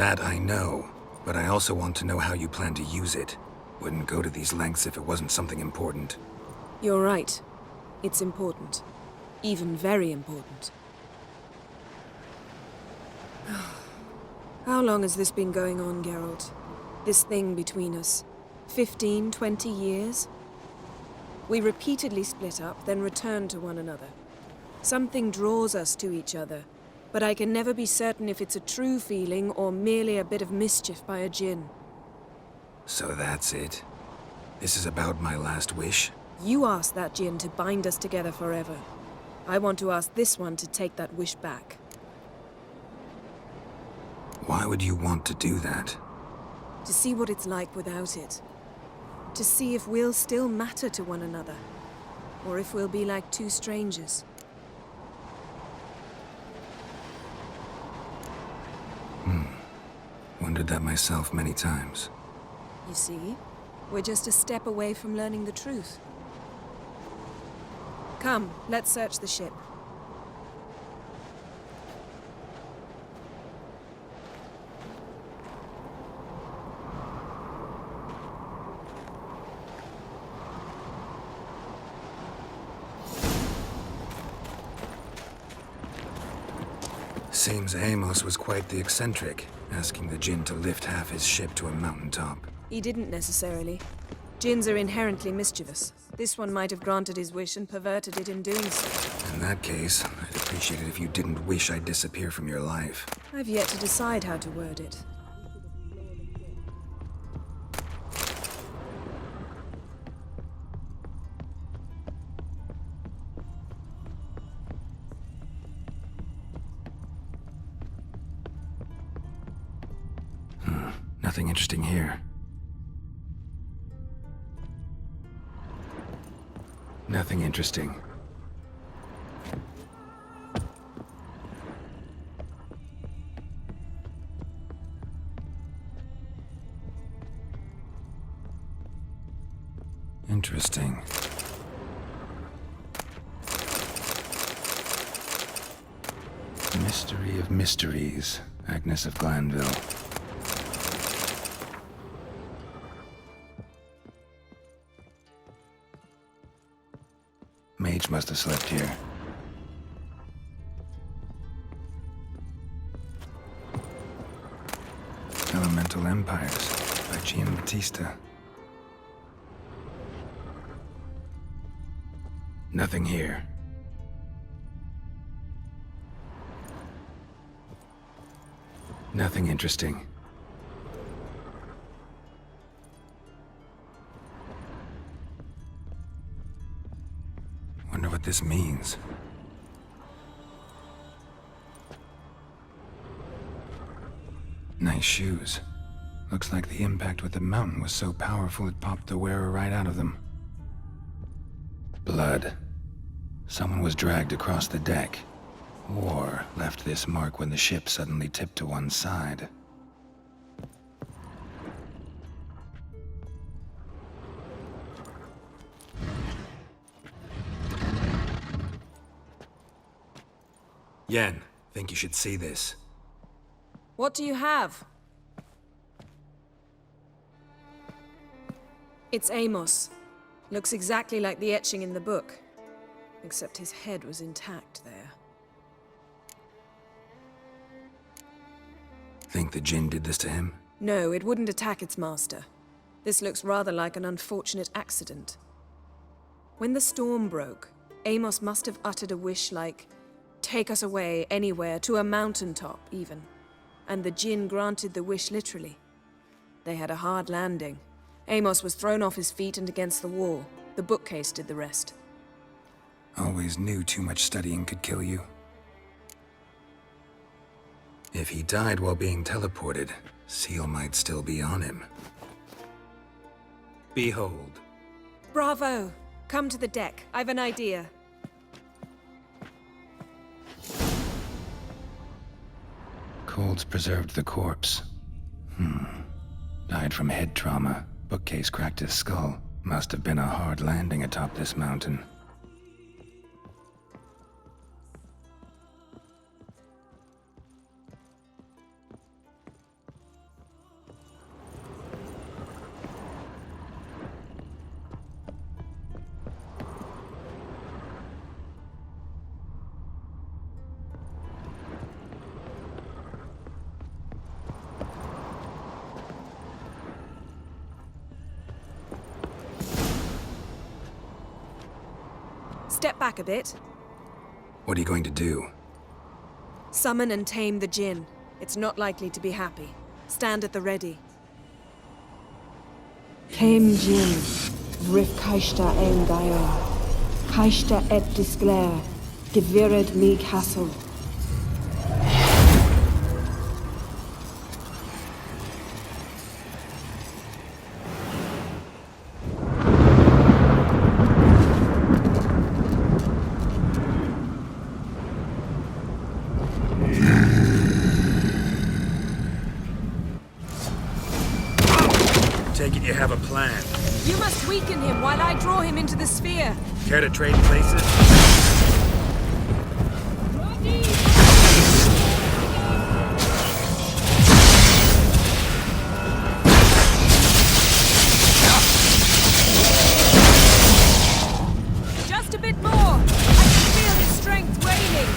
That I know, but I also want to know how you plan to use it. Wouldn't go to these lengths if it wasn't something important. You're right. It's important. Even very important. How long has this been going on, Geralt? This thing between us? 15, 20 years? We repeatedly split up, then returned to one another. Something draws us to each other, but I can never be certain if it's a true feeling or merely a bit of mischief by a djinn. So that's it? This is about my last wish? You asked that djinn to bind us together forever. I want to ask this one to take that wish back. Why would you want to do that? To see what it's like without it. To see if we'll still matter to one another. Or if we'll be like two strangers. Wondered that myself many times. You see? We're just a step away from learning the truth. Come, let's search the ship. Seems Amos was quite the eccentric, asking the djinn to lift half his ship to a mountaintop. He didn't necessarily. Djinns are inherently mischievous. This one might have granted his wish and perverted it in doing so. In that case, I'd appreciate it if you didn't wish I'd disappear from your life. I've yet to decide how to word it. Nothing interesting here. Nothing interesting. Interesting. Mystery of mysteries, Agnes of Glanville. Mage must have slept here. Elemental Empires by Giambattista. Nothing here. Nothing interesting. Wonder what this means. Nice shoes. Looks like the impact with the mountain was so powerful it popped the wearer right out of them. Blood. Someone was dragged across the deck. Or left this mark when the ship suddenly tipped to one side. Yen, think you should see this. What do you have? It's Amos. Looks exactly like the etching in the book. Except his head was intact there. Think the djinn did this to him? No, it wouldn't attack its master. This looks rather like an unfortunate accident. When the storm broke, Amos must have uttered a wish like, "Take us away, anywhere, to a mountaintop, even." And the djinn granted the wish literally. They had a hard landing. Amos was thrown off his feet and against the wall. The bookcase did the rest. Always knew too much studying could kill you. If he died while being teleported, Seal might still be on him. Behold. Bravo! Come to the deck. I've an idea. Cold's preserved the corpse. Died from head trauma. Bookcase cracked his skull. Must have been a hard landing atop this mountain. Step back a bit. What are you going to do? Summon and tame the Jinn. It's not likely to be happy. Stand at the ready. Came Jin, Rif Kaishta ein Gaia, Kaishta et Disglair, Gevired me Castle. Take it you have a plan. You must weaken him while I draw him into the sphere. Care to trade places? Just a bit more. I can feel his strength waning.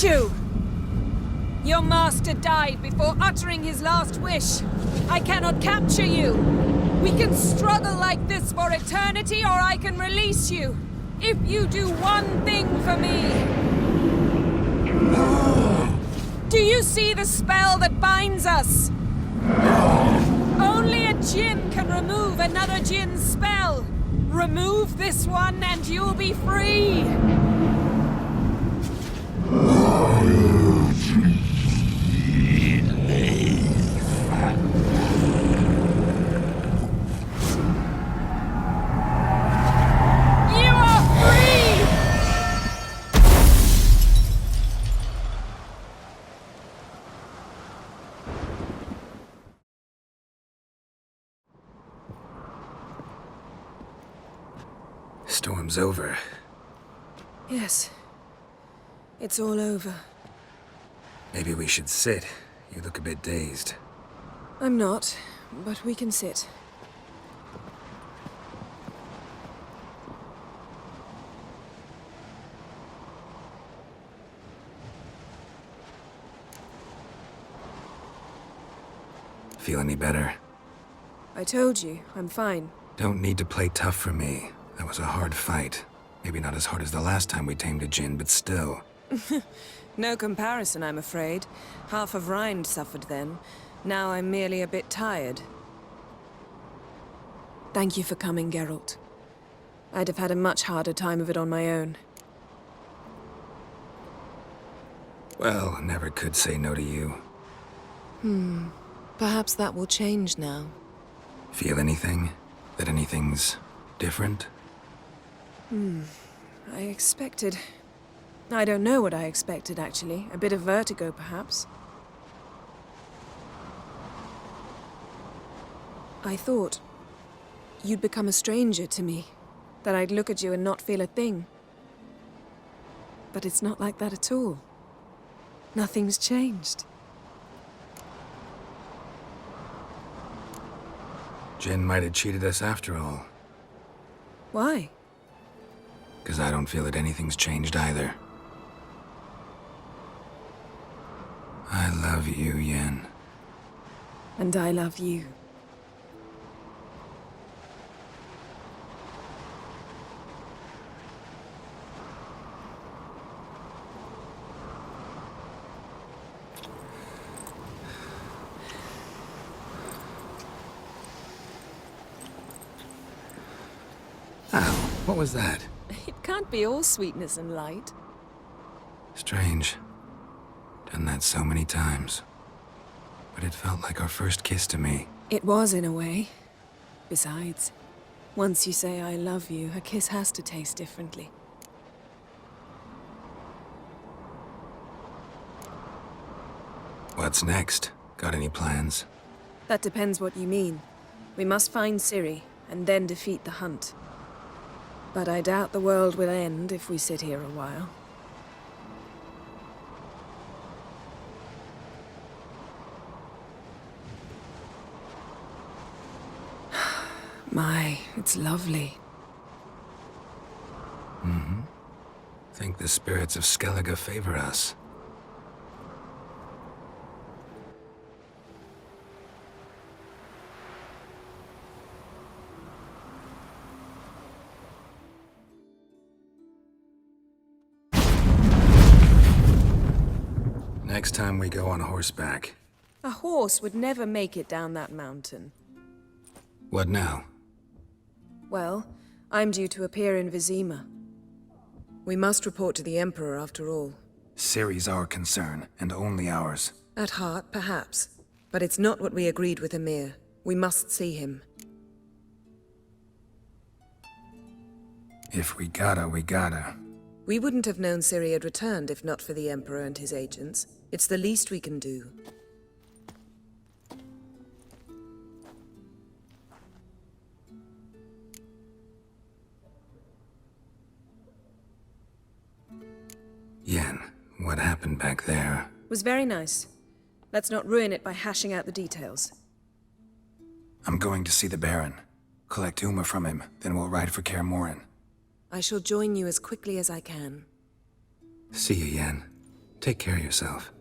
You! Your master died before uttering his last wish. I cannot capture you. We can struggle like this for eternity, or I can release you. If you do one thing for me. Do you see the spell that binds us? Only a Jinn can remove another Jinn's spell. Remove this one and you'll be free. Storm's over. Yes. It's all over. Maybe we should sit. You look a bit dazed. I'm not, but we can sit. Feel any better? I told you, I'm fine. Don't need to play tough for me. That was a hard fight. Maybe not as hard as the last time we tamed a Jinn, but still. No comparison, I'm afraid. Half of Rind suffered then. Now I'm merely a bit tired. Thank you for coming, Geralt. I'd have had a much harder time of it on my own. Well, never could say no to you. Perhaps that will change now. Feel anything? That anything's different? I expected... I don't know what I expected, actually. A bit of vertigo, perhaps. I thought you'd become a stranger to me. That I'd look at you and not feel a thing. But it's not like that at all. Nothing's changed. Jinn might have cheated us after all. Why? 'Cause I don't feel that anything's changed either. I love you, Yen. And I love you. Ow, what was that? It can't be all sweetness and light. Strange. Done that so many times. But it felt like our first kiss to me. It was, in a way. Besides, once you say I love you, a kiss has to taste differently. What's next? Got any plans? That depends what you mean. We must find Ciri, and then defeat the hunt. But I doubt the world will end if we sit here a while. My, it's lovely. Think the spirits of Skellige favor us. Next time we go on horseback. A horse would never make it down that mountain. What now? Well, I'm due to appear in Vizima. We must report to the Emperor after all. Ciri's our concern, and only ours. At heart, perhaps. But it's not what we agreed with Emir. We must see him. If we gotta, we gotta. We wouldn't have known Ciri had returned if not for the Emperor and his agents. It's the least we can do. Yen, what happened back there? Was very nice. Let's not ruin it by hashing out the details. I'm going to see the Baron. Collect Uma from him, then we'll ride for Kaer Morhen. I shall join you as quickly as I can. See you, Yen. Take care of yourself.